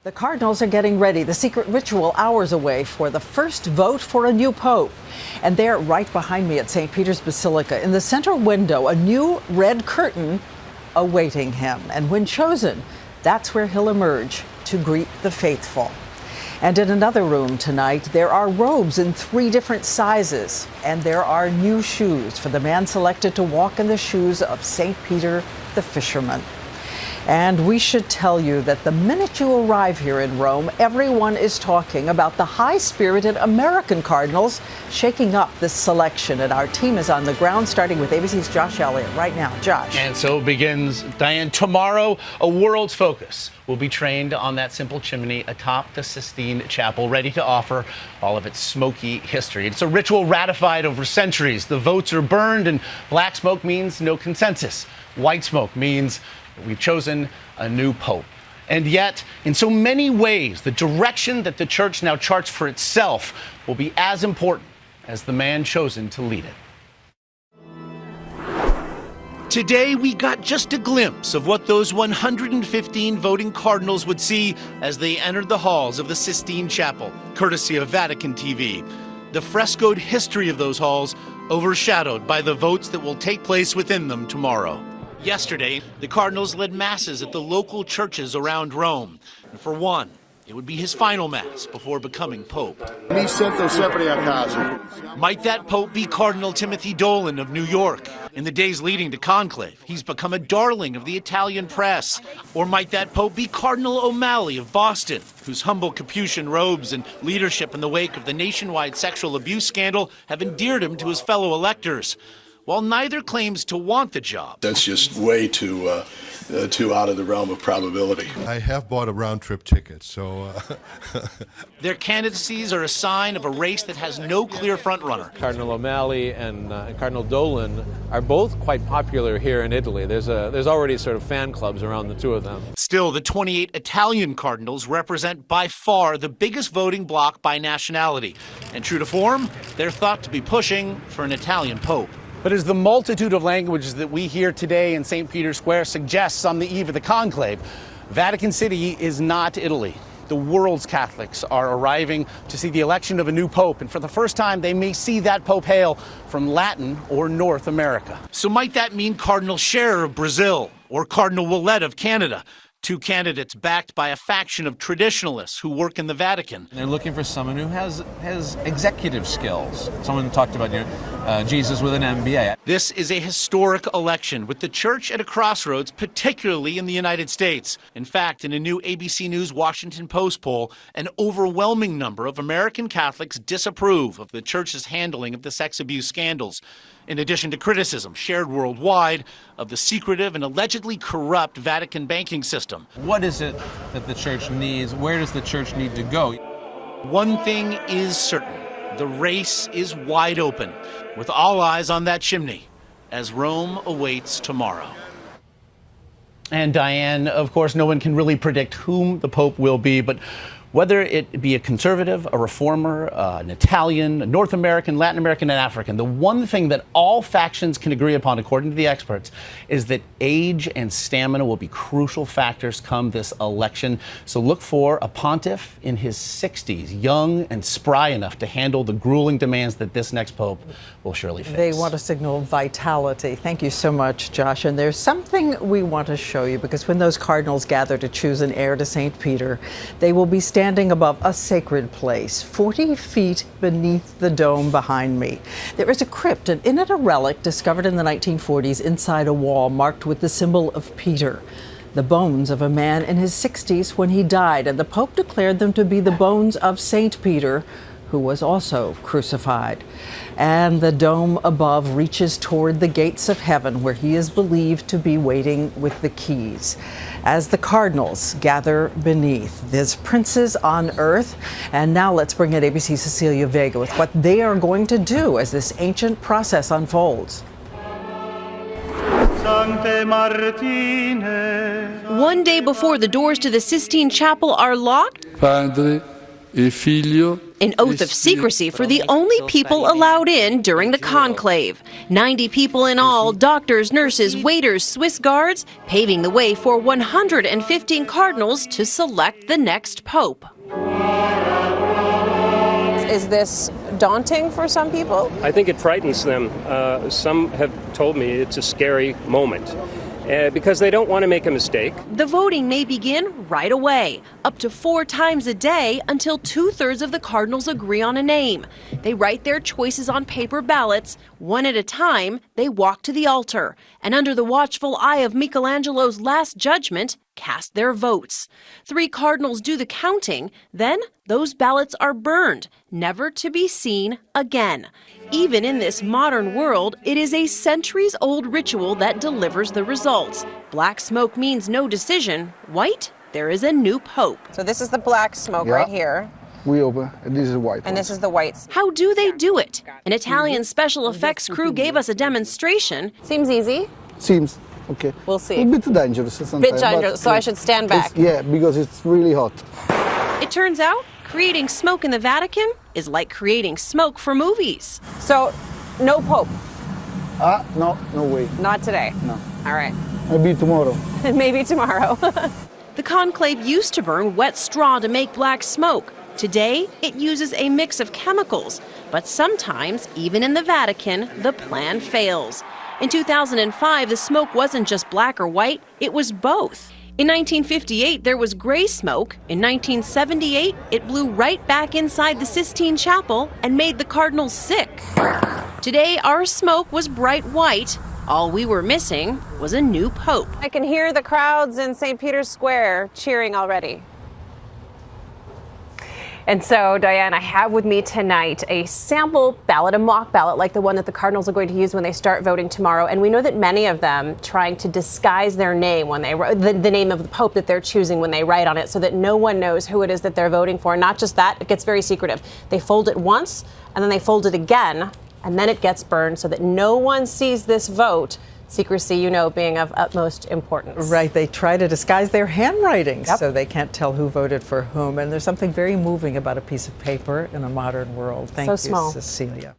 The Cardinals are getting ready, the secret ritual hours away, for the first vote for a new pope. And there, right behind me at St. Peter's Basilica, in the center window, a new red curtain awaiting him. And when chosen, that's where he'll emerge to greet the faithful. And in another room tonight, there are robes in 3 different sizes. And there are new shoes for the man selected to walk in the shoes of St. Peter the fisherman. And we should tell you that the minute you arrive here in Rome, everyone is talking about the high-spirited American Cardinals shaking up this selection. And our team is on the ground, starting with ABC's Josh Elliott right now. Josh. And so it begins, Diane. Tomorrow, a world's focus will be trained on that simple chimney atop the Sistine Chapel, ready to offer all of its smoky history. It's a ritual ratified over centuries. The votes are burned, and black smoke means no consensus. White smoke means we've chosen a new pope. And yet, in so many ways, the direction that the church now charts for itself will be as important as the man chosen to lead it. Today, we got just a glimpse of what those 115 voting cardinals would see as they entered the halls of the Sistine Chapel, courtesy of Vatican TV. The frescoed history of those halls overshadowed by the votes that will take place within them tomorrow. Yesterday, the Cardinals led masses at the local churches around Rome. And for one, it would be his final mass before becoming pope. Mi sento sempre a casa. Might that pope be Cardinal Timothy Dolan of New York? In the days leading to Conclave, he's become a darling of the Italian press. Or might that pope be Cardinal O'Malley of Boston, whose humble Capuchin robes and leadership in the wake of the nationwide sexual abuse scandal have endeared him to his fellow electors? While neither claims to want the job. That's just way too out of the realm of probability. I have bought a round-trip ticket, so... Their candidacies are a sign of a race that has no clear frontrunner. Cardinal O'Malley and Cardinal Dolan are both quite popular here in Italy. There's already sort of fan clubs around the two of them. Still, the 28 Italian cardinals represent by far the biggest voting bloc by nationality. And true to form, they're thought to be pushing for an Italian pope. But as the multitude of languages that we hear today in St. Peter's Square suggests on the eve of the conclave, Vatican City is not Italy. The world's Catholics are arriving to see the election of a new pope, and for the first time they may see that pope hail from Latin or North America. So might that mean Cardinal Scherer of Brazil or Cardinal Ouellet of Canada? 2 candidates backed by a faction of traditionalists who work in the Vatican. They're looking for someone who has executive skills. Someone talked about Jesus with an MBA. This is a historic election with the church at a crossroads, particularly in the United States. In fact, in a new ABC News Washington Post poll, an overwhelming number of American Catholics disapprove of the church's handling of the sex abuse scandals, in addition to criticism shared worldwide of the secretive and allegedly corrupt Vatican banking system. What is it that the church needs? Where does the church need to go? One thing is certain. The race is wide open, with all eyes on that chimney as Rome awaits tomorrow. And Diane, of course, no one can really predict whom the Pope will be, but whether it be a conservative, a reformer, an Italian, a North American, Latin American, and African, the one thing that all factions can agree upon, according to the experts, is that age and stamina will be crucial factors come this election. So look for a pontiff in his 60s, young and spry enough to handle the grueling demands that this next pope will surely face. They want to signal vitality. Thank you so much, Josh. And there's something we want to show you, because when those cardinals gather to choose an heir to St. Peter, they will be standing above a sacred place, 40 feet beneath the dome behind me. There is a crypt, and in it a relic discovered in the 1940s inside a wall marked with the symbol of Peter. The bones of a man in his 60s when he died, and the Pope declared them to be the bones of St. Peter, who was also crucified. And the dome above reaches toward the gates of heaven, where he is believed to be waiting with the keys. As the cardinals gather beneath, there's princes on earth. And now let's bring in ABC's Cecilia Vega with what they are going to do as this ancient process unfolds. One day before the doors to the Sistine Chapel are locked, Padre, e figlio. An oath of secrecy for the only people allowed in during the conclave. 90 people in all, doctors, nurses, waiters, Swiss guards, paving the way for 115 cardinals to select the next pope. Is this daunting for some people? I think it frightens them. Some have told me it's a scary moment. Because they don't want to make a mistake. The voting may begin right away, up to 4 times a day until 2/3 of the cardinals agree on a name. They write their choices on paper ballots. One at a time, they walk to the altar, and under the watchful eye of Michelangelo's Last Judgment, cast their votes. 3 cardinals do the counting, then those ballots are burned, never to be seen again. Even in this modern world, it is a centuries-old ritual that delivers the results. Black smoke means no decision. White, there is a new pope. So this is the black smoke right here. We open, and this is white. And this is the white. How do they do it? An Italian special effects crew gave us a demonstration. Seems easy. Seems. Okay. We'll see. A bit dangerous sometimes. Bit dangerous, so I should stand back. Yeah, because it's really hot. It turns out, creating smoke in the Vatican is like creating smoke for movies. So, no pope? No way. Not today? No. All right. Maybe tomorrow. Maybe tomorrow. The conclave used to burn wet straw to make black smoke. Today, it uses a mix of chemicals. But sometimes, even in the Vatican, the plan fails. In 2005, the smoke wasn't just black or white, it was both. In 1958, there was gray smoke. In 1978, it blew right back inside the Sistine Chapel and made the cardinals sick. Today, our smoke was bright white. All we were missing was a new pope. I can hear the crowds in St. Peter's Square cheering already. And so, Diane, I have with me tonight a sample ballot, a mock ballot, like the one that the Cardinals are going to use when they start voting tomorrow. And we know that many of them trying to disguise their name when they the name of the Pope that they're choosing when they write on it, so that no one knows who it is that they're voting for. Not just that, it gets very secretive. They fold it once, and then they fold it again, and then it gets burned so that no one sees this vote. Secrecy, you know, being of utmost importance. Right. They try to disguise their handwriting so they can't tell who voted for whom. And there's something very moving about a piece of paper in a modern world. Thank you, small. Cecilia.